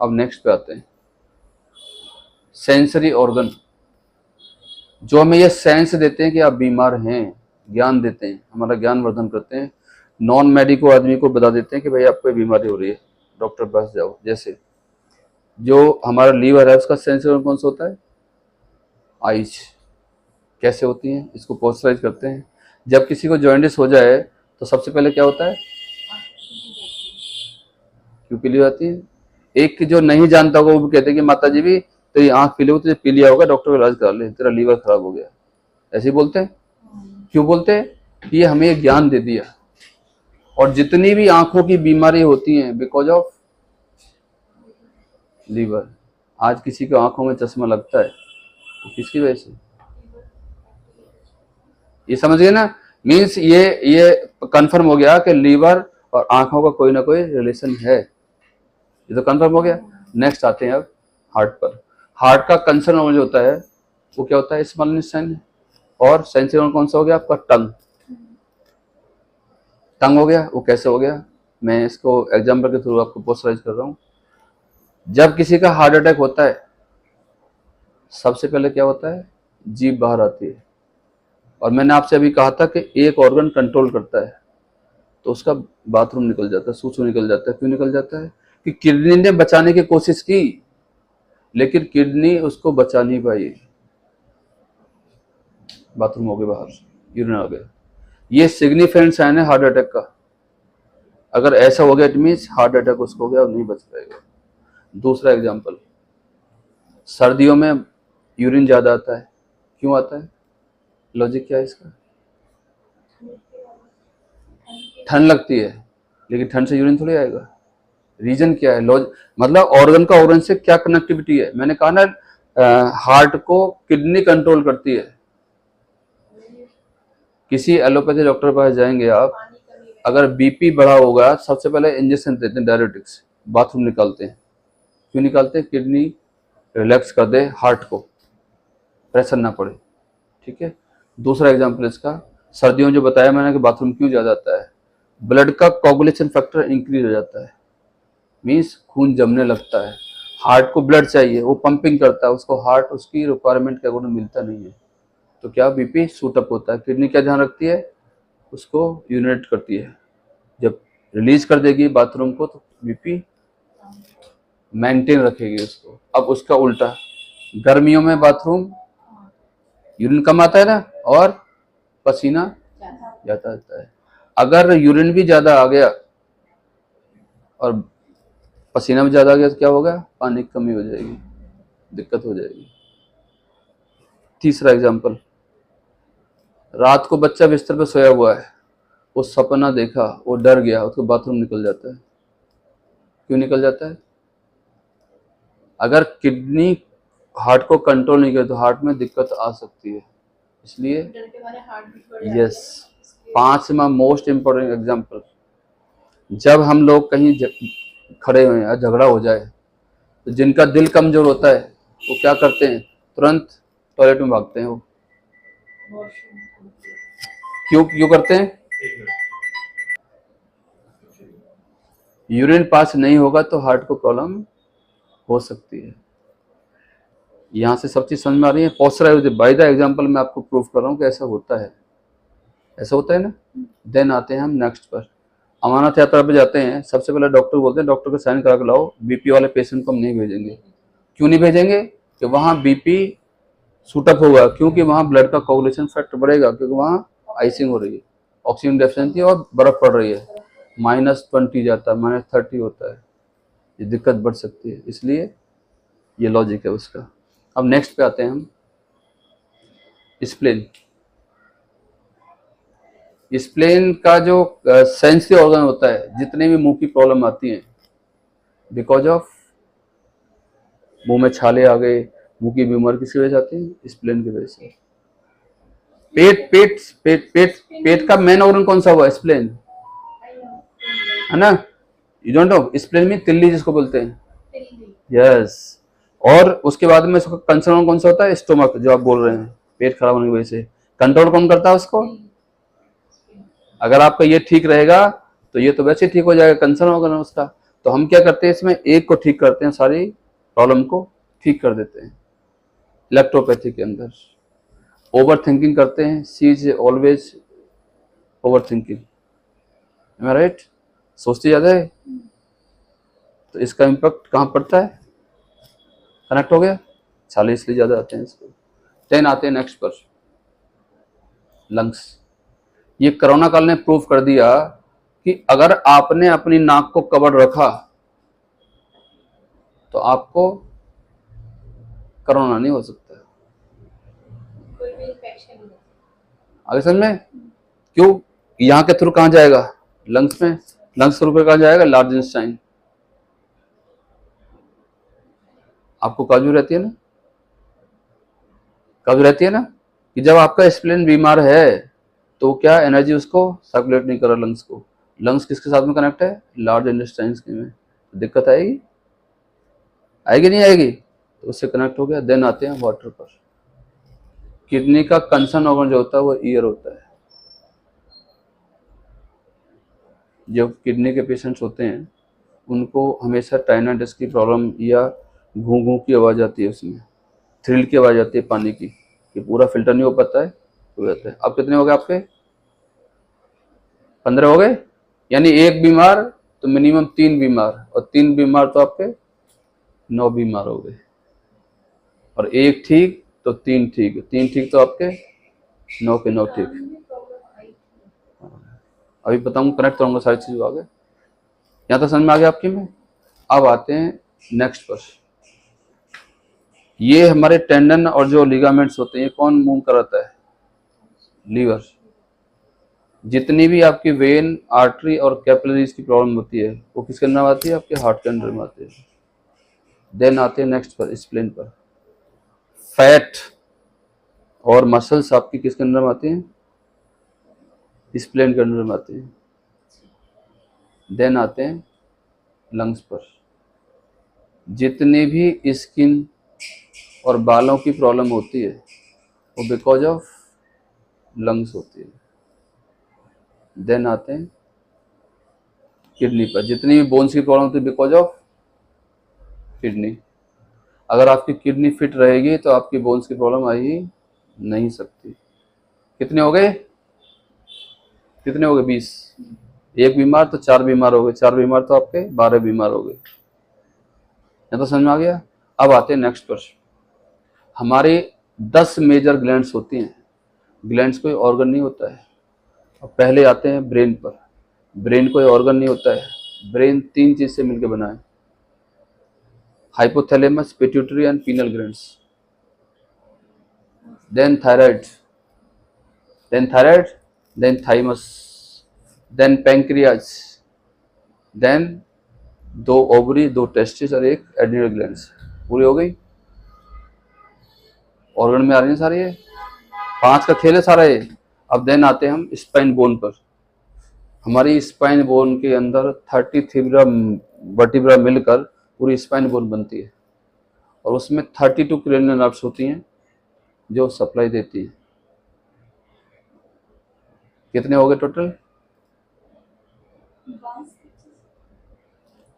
अब नेक्स्ट पे आते हैं, सेंसरी ऑर्गन, जो हमें ये सेंस देते हैं कि आप बीमार हैं, ज्ञान देते हैं, हमारा ज्ञान वर्धन करते हैं। नॉन मेडिको आदमी को बता देते हैं कि भाई आपको बीमारी हो रही है, डॉक्टर के पास जाओ। जैसे जो हमारा लीवर है उसका सेंसरी ऑर्गन कौन सा होता है? आइज। कैसे होती हैं? इसको पोस्चराइज करते हैं। जब किसी को जॉइंटिस हो जाए तो सबसे पहले क्या होता है? क्यों पीली होती है? एक जो नहीं जानता होगा वो भी कहते हैं कि माता जी भी तेरी आंख पीली हो, तुझे पी लिया होगा, डॉक्टर का इलाज करा ले, तेरा लीवर खराब हो गया। ऐसे ही बोलते हैं। क्यों बोलते हैं? कि ये हमें ज्ञान दे दिया। और जितनी भी आंखों की बीमारी होती हैं बिकॉज ऑफ लीवर। आज किसी को आंखों में चश्मा लगता है तो किसकी वजह से? ये समझ गए ना? मीन्स ये कंफर्म हो गया कि लीवर और आंखों का कोई ना कोई रिलेशन है। ये तो कंफर्म हो गया। नेक्स्ट आते हैं अब हार्ट पर। हार्ट का कंसर्न ऑर्गन जो होता है वो क्या होता है? Small intestine. और सेंसरी ऑर्गन कौन सा हो गया आपका? टंग। टंग हो गया। वो कैसे हो गया? मैं इसको एग्जाम्पल के थ्रू आपको पोस्चराइज कर रहा हूँ। जब किसी का हार्ट अटैक होता है सबसे पहले क्या होता है? जीभ बाहर आती है। और मैंने आपसे अभी कहा था कि एक ऑर्गन कंट्रोल करता है तो उसका बाथरूम निकल जाता है, सूसू निकल जाता है। क्यों निकल जाता है? कि किडनी ने बचाने की कोशिश की लेकिन किडनी उसको बचा नहीं पाई, बाथरूम हो गए बाहर, यूरिन आ गया। ये सिग्निफिकेंट साइन है हार्ट अटैक का। अगर ऐसा हो गया इट मीन्स हार्ट अटैक उसको हो गया और नहीं बच पाएगा। दूसरा एग्जांपल, सर्दियों में यूरिन ज्यादा आता है। क्यों आता है? लॉजिक क्या है इसका? ठंड लगती है, लेकिन ठंड से यूरिन थोड़ी आएगा। रीजन क्या है? मतलब ऑर्गन का ऑर्गन से क्या कनेक्टिविटी है? मैंने कहा ना हार्ट को किडनी कंट्रोल करती है। किसी एलोपैथी डॉक्टर के पास जाएंगे आप, अगर बीपी बढ़ा होगा सबसे पहले इंजेक्शन देते हैं, डायरेटिक्स, बाथरूम निकालते हैं। क्यों निकालते हैं? किडनी रिलैक्स कर दे, हार्ट को प्रेशर ना पड़े। ठीक है। दूसरा एग्जांपल इसका, सर्दियों में जो बताया मैंने कि बाथरूम क्यों ज्यादा आता है? ब्लड का कोगुलेशन फैक्टर इंक्रीज हो जाता है, मीन्स खून जमने लगता है। हार्ट को ब्लड चाहिए, वो पंपिंग करता है, उसको हार्ट उसकी रिक्वायरमेंट के अकॉर्डिंग मिलता नहीं है तो क्या बीपी शूटअप होता है। किडनी क्या ध्यान रखती है? उसको यूरिनेट करती है। जब रिलीज कर देगी बाथरूम को तो बीपी मेंटेन रखेगी उसको। अब उसका उल्टा, गर्मियों में बाथरूम यूरिन कम आता है ना और पसीना ज्यादा आता है। अगर यूरिन भी ज्यादा आ गया और पसीना भी ज्यादा आ गया तो क्या होगा? पानी की कमी हो जाएगी, दिक्कत हो जाएगी। तीसरा एग्जांपल, रात को बच्चा बिस्तर पर सोया हुआ है, वो सपना देखा, वो डर गया, उसको बाथरूम निकल जाता है। क्यों निकल जाता है? अगर किडनी हार्ट को कंट्रोल नहीं करे तो हार्ट में दिक्कत आ सकती है। इसलिए यस, पांचवा मोस्ट इंपोर्टेंट एग्जांपल, जब हम लोग कहीं खड़े हुए हैं, झगड़ा हो जाए तो जिनका दिल कमजोर होता है वो क्या करते हैं? तुरंत टॉयलेट में भागते हैं। वो क्यों क्यों करते हैं? यूरिन पास नहीं होगा तो हार्ट को प्रॉब्लम हो सकती है। यहाँ से सब चीज समझ में आ रही है? पोस्चराइज बाय द एग्जांपल मैं आपको प्रूफ कर रहा हूँ कि ऐसा होता है। ऐसा होता है ना। देन आते हैं हम नेक्स्ट पर। अमानत यात्रा पे जाते हैं, सबसे पहले डॉक्टर बोलते हैं डॉक्टर को साइन करा के लाओ, बीपी वाले पेशेंट को हम नहीं भेजेंगे। क्यों नहीं भेजेंगे? कि वहाँ बीपी शूटअप होगा, क्योंकि वहाँ ब्लड का कोगुलेशन फैक्टर बढ़ेगा, क्योंकि वहाँ आइसिंग हो रही है, ऑक्सीजन डेफिशिएंसी और बर्फ पड़ रही है, -20 जाता है, -30 होता है, ये दिक्कत बढ़ सकती है। इसलिए ये लॉजिक है उसका। अब नेक्स्ट पे आते हैं हम, स्प्लेन। स्प्लेन का जो सेंसरी ऑर्गन होता है, जितने भी मुंह की प्रॉब्लम आती है बिकॉज ऑफ मुंह में छाले आ गए, मुंह की बीमारी किसकी वजह से आती है? स्प्लेन की वजह से। पेट पेट पेट पेट पेट का मेन ऑर्गन कौन सा हुआ? स्प्लेन, है ना? You don't know? स्प्लेन में तिल्ली जिसको बोलते हैं, यस। और उसके बाद में उसका कंसर्न कौन सा होता है? स्टोमक, जो आप बोल रहे हैं पेट खराब होने की वजह से। कंट्रोल कौन करता है उसको? अगर आपका ये ठीक रहेगा तो ये तो वैसे ठीक हो जाएगा, कंसर्न होगा ना उसका। तो हम क्या करते हैं, इसमें एक को ठीक करते हैं, सारी प्रॉब्लम को ठीक कर देते हैं। इलेक्ट्रोपैथी के अंदर ओवर थिंकिंग करते हैं, she is always overthinking, right, सोचती ज़्यादा है, तो इसका इम्पैक्ट कहाँ पड़ता है, कनेक्ट हो गया, 40 इसलिए ज़्यादा आते हैं इसको। 10 आते हैं नेक्स्ट पर, लंग्स। ये कोरोना काल ने प्रूव कर दिया कि अगर आपने अपनी नाक को कवर रखा तो आपको कोरोना नहीं हो सकता, कोई भी इन्फेक्शन नहीं। आगे समझ में? क्यों? यहाँ के थ्रू कहाँ जाएगा, लंग्स में, लंग्स थ्रू पे कहाँ जाएगा, लार्ज इंटेस्टाइन। आपको काजू रहती है ना, काजू रहती है ना, कि जब आपका स्प्लीन बीमार है तो क्या एनर्जी उसको सर्कुलेट नहीं कर रहा लंग्स को, लंग्स किसके साथ में कनेक्ट है, लार्ज इंटेस्टाइन में, तो दिक्कत आएगी, आएगी नहीं आएगी, तो उससे कनेक्ट हो गया। देन आते हैं वाटर पर। किडनी का कंसर्न ऑर्गन जो होता है वो ईयर होता है। जो किडनी के पेशेंट्स होते हैं उनको हमेशा टाइनाइटिस की प्रॉब्लम या घूं घूं की आवाज़ आती है, उसमें थ्रिल की आवाज़ आती है पानी की, कि पूरा फिल्टर नहीं हो पाता है, हो जाता है। अब कितने हो गए आपके, 15 हो गए, यानी एक बीमार तो मिनिमम 3 बीमार, और 3 बीमार तो आपके 9 बीमार हो गए, और एक ठीक तो 3 ठीक, 3 ठीक तो आपके 9 के 9 ठीक। अभी बताऊंगा, कनेक्ट करूंगा सारी चीज़ आगे। यहाँ तो समझ में आ गया आपकी में। अब आते हैं नेक्स्ट पर। ये हमारे टेंडन और जो लिगामेंट्स होते हैं, ये कौन मूव कराता है, लीवर। जितनी भी आपकी वेन, आर्टरी और कैपिलरीज की प्रॉब्लम होती है वो किसके अंदर आती है, आपके हार्ट के अंदर में आती है। देन आते हैं नेक्स्ट पर, स्प्लीन पर। फैट और मसल्स आपकी किसके अंदर में आती हैं, स्प्लीन के अंदर में आती हैं। देन आते हैं लंग्स पर। जितनी भी स्किन और बालों की प्रॉब्लम होती है वो बिकॉज ऑफ लंग्स होती है। देन आते हैं किडनी पर। जितनी भी बोन्स की प्रॉब्लम होती है बिकॉज ऑफ किडनी। अगर आपकी किडनी फिट रहेगी तो आपकी बोन्स की प्रॉब्लम आ ही नहीं सकती। कितने हो गए, कितने हो गए, 20। एक बीमार तो 4 बीमार हो गए, 4 बीमार तो आपके 12 बीमार हो गए। ये तो समझ में आ गया। अब आते हैं नेक्स्ट प्रश्न। हमारे 10 मेजर ग्लैंड्स होती हैं। ग्लैंड्स कोई ऑर्गन नहीं होता है। अब पहले आते हैं ब्रेन पर। ब्रेन कोई ऑर्गन नहीं होता है। ब्रेन 3 चीज से मिलकर बना है, hypothalamus, pituitary and pineal glands. Then thyroid, then thymus, then pancreas, then 2 ovary, 2 testis और 1 एड्रिनल ग्लैंड्स। पूरी हो गई, ऑर्गन में आ रही है सारे, ये 5 का खेल है सारा ये। अब देन आते हैं हम स्पाइन बोन पर। हमारी स्पाइन बोन के अंदर 33 वर्टिब्रा मिलकर पूरी स्पाइन बोन बनती है, और उसमें 32 क्रेनियल नर्व्स होती हैं जो सप्लाई देती है। कितने हो गए टोटल,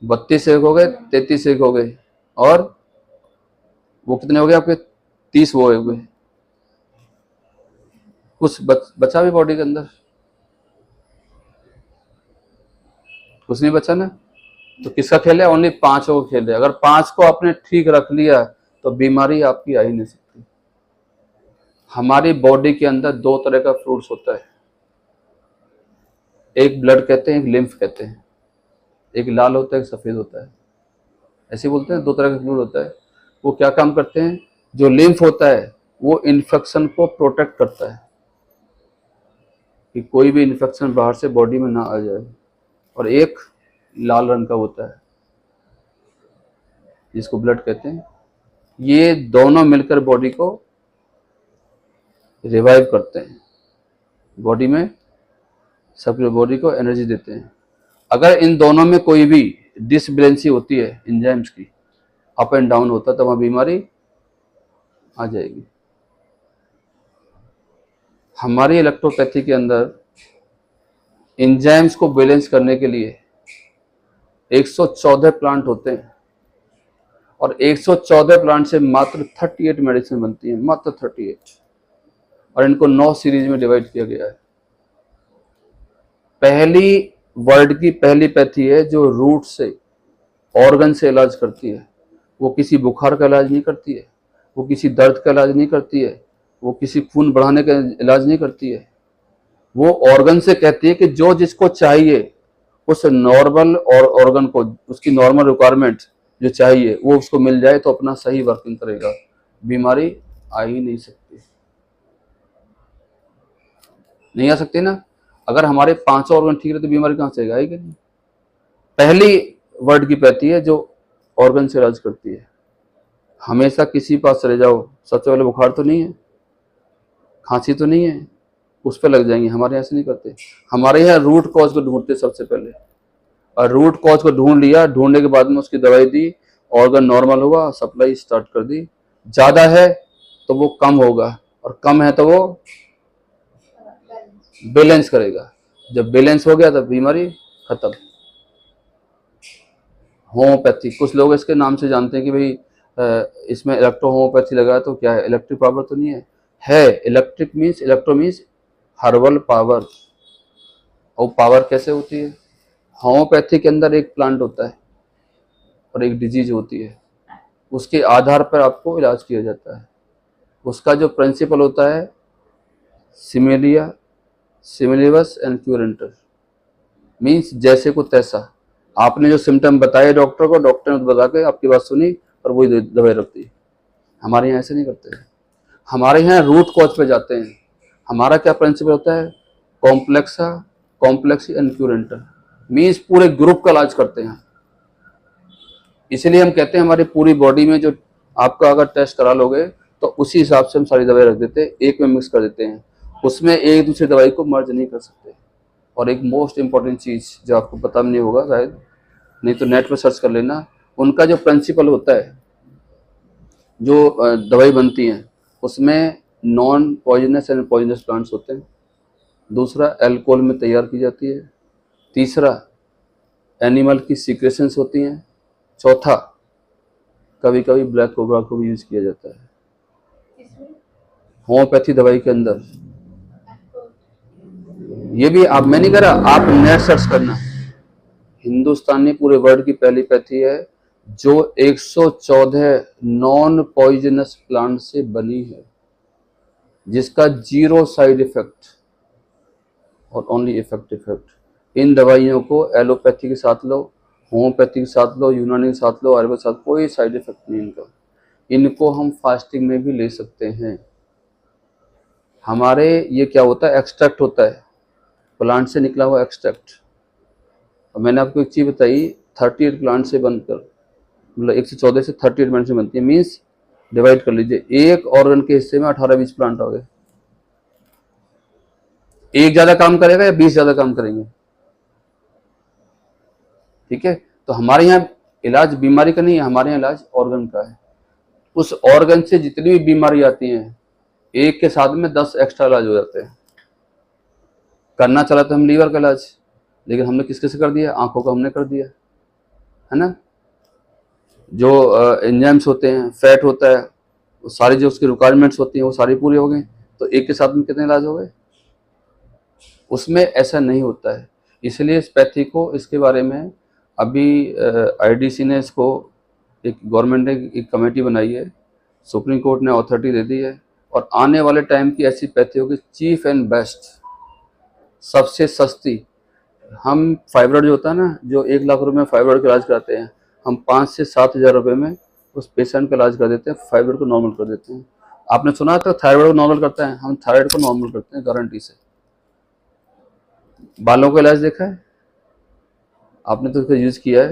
32 एक हो गए, 33 एक हो गए, और वो कितने हो गए आपके, 30 वो हो गए। कुछ बचा भी बॉडी के अंदर, कुछ नहीं बचा ना। तो किसका खेल है, ओनली 5 को खेल है। अगर 5 को आपने ठीक रख लिया तो बीमारी आपकी आ ही नहीं सकती। हमारी बॉडी के अंदर 2 तरह का फ्लूइड्स होता है, एक ब्लड कहते हैं, एक लिम्फ कहते हैं। एक लाल होता है, एक सफेद होता है, ऐसे बोलते हैं। 2 तरह का फ्लूइड होता है। वो क्या काम करते हैं, जो लिम्फ होता है वो इन्फेक्शन को प्रोटेक्ट करता है कि कोई भी इन्फेक्शन बाहर से बॉडी में ना आ जाए, और एक लाल रंग का होता है जिसको ब्लड कहते हैं। ये दोनों मिलकर बॉडी को रिवाइव करते हैं, बॉडी में सबकी बॉडी को एनर्जी देते हैं। अगर इन दोनों में कोई भी डिसबैलेंसी होती है, एंजाइम्स की अप एंड डाउन होता है, तो वहाँ बीमारी आ जाएगी। हमारी इलेक्ट्रोपैथी के अंदर एंजाइम्स को बैलेंस करने के लिए 114 प्लांट होते हैं और 114 प्लांट से मात्र 38 मेडिसिन बनती है, मात्र 38, और इनको 9 सीरीज में डिवाइड किया गया है। पहली वर्ल्ड की पहली पैथी है जो रूट से, ऑर्गन से इलाज करती है। वो किसी बुखार का इलाज नहीं करती है, वो किसी दर्द का इलाज नहीं करती है, वो किसी खून बढ़ाने का इलाज नहीं करती है। वो ऑर्गन से कहती है कि जो जिसको चाहिए उस नॉर्मल और ऑर्गन को, उसकी नॉर्मल रिक्वायरमेंट जो चाहिए वो उसको मिल जाए तो अपना सही वर्किंग करेगा, बीमारी आ ही नहीं सकती, नहीं आ सकती ना। अगर हमारे 5 ऑर्गन ठीक रहे तो बीमारी कहाँ से आएगी? नहीं। पहली वर्ड की पैथी है जो ऑर्गन से इलाज करती है। हमेशा किसी पास चले जाओ, सबसे पहले बुखार तो नहीं है, खांसी तो नहीं है, उस पर लग जाएंगे। हमारे यहाँ ऐसे नहीं करते, हमारे यहाँ रूट कॉज को ढूंढते सबसे पहले, और रूट कॉज को ढूंढ लिया, ढूंढने के बाद में उसकी दवाई दी, ऑर्गन नॉर्मल हुआ, सप्लाई स्टार्ट कर दी। ज़्यादा है तो वो कम होगा, और कम है तो वो बैलेंस करेगा। जब बैलेंस हो गया तब बीमारी खत्म। होम्योपैथी, कुछ लोग इसके नाम से जानते हैं कि भाई इसमें इलेक्ट्रो होम्योपैथी लगा है तो क्या है, इलेक्ट्रिक पावर तो नहीं है। Electric means, electro means herbal power. और पावर कैसे होती है? होम्योपैथी के अंदर एक प्लांट होता है और एक डिजीज होती है, उसके आधार पर आपको इलाज किया जाता है। उसका जो प्रिंसिपल होता है सिमिलिया, सिमिलिबस एंड क्यूरेंटर, मीन्स जैसे को तैसा। आपने जो सिम्टम बताए डॉक्टर को, डॉक्टर ने बता के आपकी बात सुनी और वही दवाई रखती है। हमारे यहाँ ऐसे नहीं करते हैं, हमारे यहाँ रूट कॉज पे जाते हैं। हमारा क्या प्रिंसिपल होता है? कॉम्प्लेक्सा, कॉम्प्लेक्स एंड क्यूरेंटर, मीन्स पूरे ग्रुप का इलाज करते हैं। इसलिए हम कहते हैं हमारी पूरी बॉडी में जो आपका अगर टेस्ट करा लोगे तो उसी हिसाब से हम सारी दवाई रख देते हैं, एक में मिक्स कर देते हैं, उसमें एक दूसरी दवाई को मर्ज नहीं कर सकते। और एक मोस्ट इम्पॉर्टेंट चीज़ जो आपको पता नहीं होगा शायद, नहीं तो नेट पर सर्च कर लेना, उनका जो प्रिंसिपल होता है, जो दवाई बनती है उसमें non poisonous and poisonous plants होते हैं। दूसरा, अल्कोहल में तैयार की जाती है। तीसरा, एनिमल की सीक्रेशंस होती हैं। चौथा, कभी कभी ब्लैक कोबरा को भी यूज किया जाता है इसमें होम्योपैथी दवाई के अंदर। ये भी आप, मैं नहीं कह रहा, आप नेट सर्च करना। हिंदुस्तानी पूरे वर्ल्ड की पहली पैथी है जो 114 नॉन पॉइजनस प्लांट से बनी है, जिसका 0 साइड इफेक्ट और ओनली इफेक्ट। इन दवाइयों को एलोपैथी के साथ लो, होम्योपैथी के साथ लो, यूनानी के साथ लो, आयुर्वेद के साथ, कोई साइड इफेक्ट नहीं इनका। इनको हम फास्टिंग में भी ले सकते हैं। हमारे ये क्या होता है, एक्सट्रैक्ट होता है, प्लांट से निकला हुआ एक्सट्रैक्ट। और मैंने आपको एक चीज़ बताई, 38 प्लांट से बनकर, मतलब 114 से 38 प्लांट से बनती है, मीन्स डिवाइड कर लीजिए, एक ऑर्गन के हिस्से में 18-20 प्लांट हो गए। एक ज़्यादा काम करेगा या 20 ज़्यादा काम करेंगे? ठीक है, तो हमारे यहाँ इलाज बीमारी का नहीं है, हमारे यहाँ इलाज ऑर्गन का है। उस ऑर्गन से जितनी भी बीमारी आती हैं, एक के साथ में 10 एक्स्ट्रा इलाज हो जाते हैं। करना चला तो हम लीवर का इलाज, लेकिन हमने किसके से कर दिया? आंखों का हमने कर दिया, है ना। जो एंजाइम्स होते हैं, फैट होता है, वो सारी जो उसकी रिक्वायरमेंट्स होती हैं वो सारी पूरी हो गई, तो एक के साथ में कितने इलाज हो गए? उसमें ऐसा नहीं होता है। इसलिए इस पैथी को, इसके बारे में अभी आईडीसी ने इसको, एक गवर्नमेंट ने एक कमेटी बनाई है, सुप्रीम कोर्ट ने अथॉरिटी दे दी है, और आने वाले टाइम की ऐसी पैथी होगी चीफ एंड बेस्ट, सबसे सस्ती। हम फाइब्रॉइड जो होता है ना, जो 1 लाख रुपए में फाइब्रॉइड का इलाज कराते हैं, हम 5 से 7 हज़ार रुपये में उस पेशेंट का इलाज कर देते हैं, फाइब्रॉइड को नॉर्मल कर देते हैं। आपने सुना था थायराइड को नॉर्मल करता है? हम थायराइड को नॉर्मल करते हैं गारंटी से। बालों का इलाज देखा है आपने? तो उसका यूज किया है।